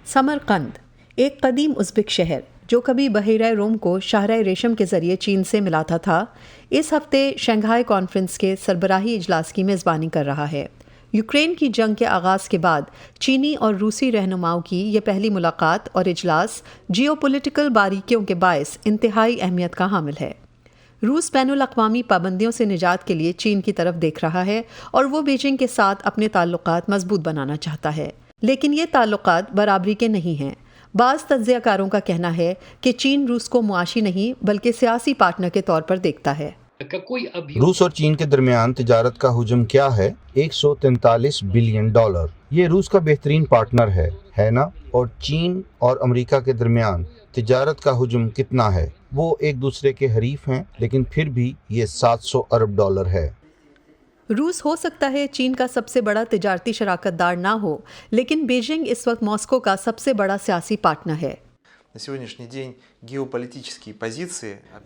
समरकंद एक कदीम उज़्बेक शहर जो कभी बहीरा रोम को शाहराह रेशम के ज़रिए चीन से मिलाता था, इस हफ्ते शंघाई कॉन्फ्रेंस के सरबराही इजलास की मेज़बानी कर रहा है। यूक्रेन की जंग के आगाज़ के बाद चीनी और रूसी रहनुमाओं की ये पहली मुलाकात और इजलास जियोपॉलिटिकल बारीकियों के बायस इंतहाई अहमियत का हामिल है। रूस बैनुल-अक़वामी पाबंदियों से निजात के लिए चीन की तरफ देख रहा है और वो बीजिंग के साथ अपने ताल्लुकात मजबूत बनाना चाहता है, लेकिन ये ताल्लुकात बराबरी के नहीं हैं। बाज़ तज्ज़ियाकारों का कहना है कि चीन रूस को मुआशी नहीं बल्कि सियासी पार्टनर के तौर पर देखता है। रूस और चीन के दरमियान तिजारत का हुजम क्या है? 143 बिलियन डॉलर। ये रूस का बेहतरीन पार्टनर है ना? और चीन और अमेरिका के दरमियान तिजारत का हुजम कितना है? वो एक दूसरे के हरीफ हैं, लेकिन फिर भी ये 700 अरब डॉलर है। रूस हो सकता है चीन का सबसे बड़ा तिजारती शराकतदार ना हो, लेकिन बीजिंग इस वक्त मॉस्को का सबसे बड़ा सियासी पार्टनर है।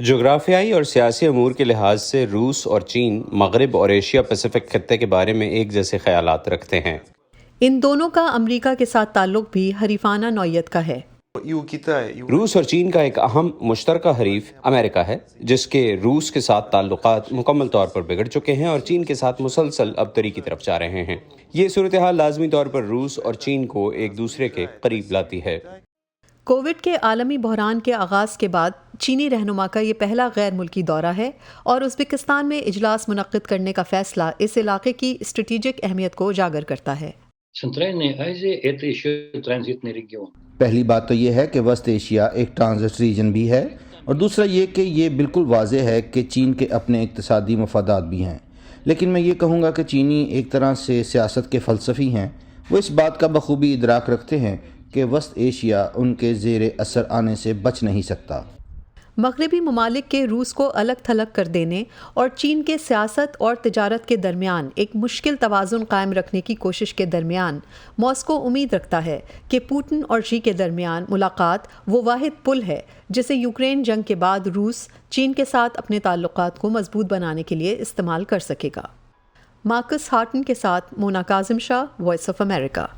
जोग्राफियाई और सियासी अमूर के लिहाज से रूस और चीन मगरिब और एशिया पैसिफिक खत्ते के बारे में एक जैसे ख्यालात रखते हैं। इन दोनों का अमेरिका के साथ ताल्लुक भी हरीफाना नौयत का है। रूस और चीन का एक अहम मुश्तरका हरीफ अमेरिका है, जिसके रूस के साथ ताल्लुकात मुकम्मल तौर पर बिगड़ चुके हैं और चीन के साथ मुसलसल अबतरी की तरफ जा रहे हैं। ये सूरत हाल लाजमी तौर पर रूस और चीन को एक दूसरे के करीब लाती है। कोविड के आलमी बहरान के आगाज़ के बाद चीनी रहनुमा का ये पहला गैर मुल्की दौरा है और उज़्बेकिस्तान में इजलास मुनक्किद करने का फैसला इस इलाके की स्ट्रेटेजिक अहमियत को उजागर करता है। पहली बात तो ये है कि वस्त एशिया एक ट्रांजिट रीजन भी है, और दूसरा ये कि ये बिल्कुल वाज़ेह है कि चीन के अपने इक़्तिसादी मफादात भी हैं। लेकिन मैं ये कहूँगा कि चीनी एक तरह से सियासत के फ़लसफ़ी हैं। वो इस बात का बखूबी इदराक रखते हैं कि वस्त एशिया उनके ज़ेर असर आने से बच नहीं सकता। मगरबी ममालिक के रूस को अलग थलग कर देने और चीन के सियासत और तिजारत के दरमियान एक मुश्किल तवाज़ुन कायम रखने की कोशिश के दरमियान मॉस्को उम्मीद रखता है कि पुतिन और शी के दरमियान मुलाकात वो वाहिद पुल है जिसे यूक्रेन जंग के बाद रूस चीन के साथ अपने ताल्लुकात को मजबूत बनाने के लिए इस्तेमाल कर सकेगा। मार्कस हार्टन के साथ Mona Kazim Shah, voice of America.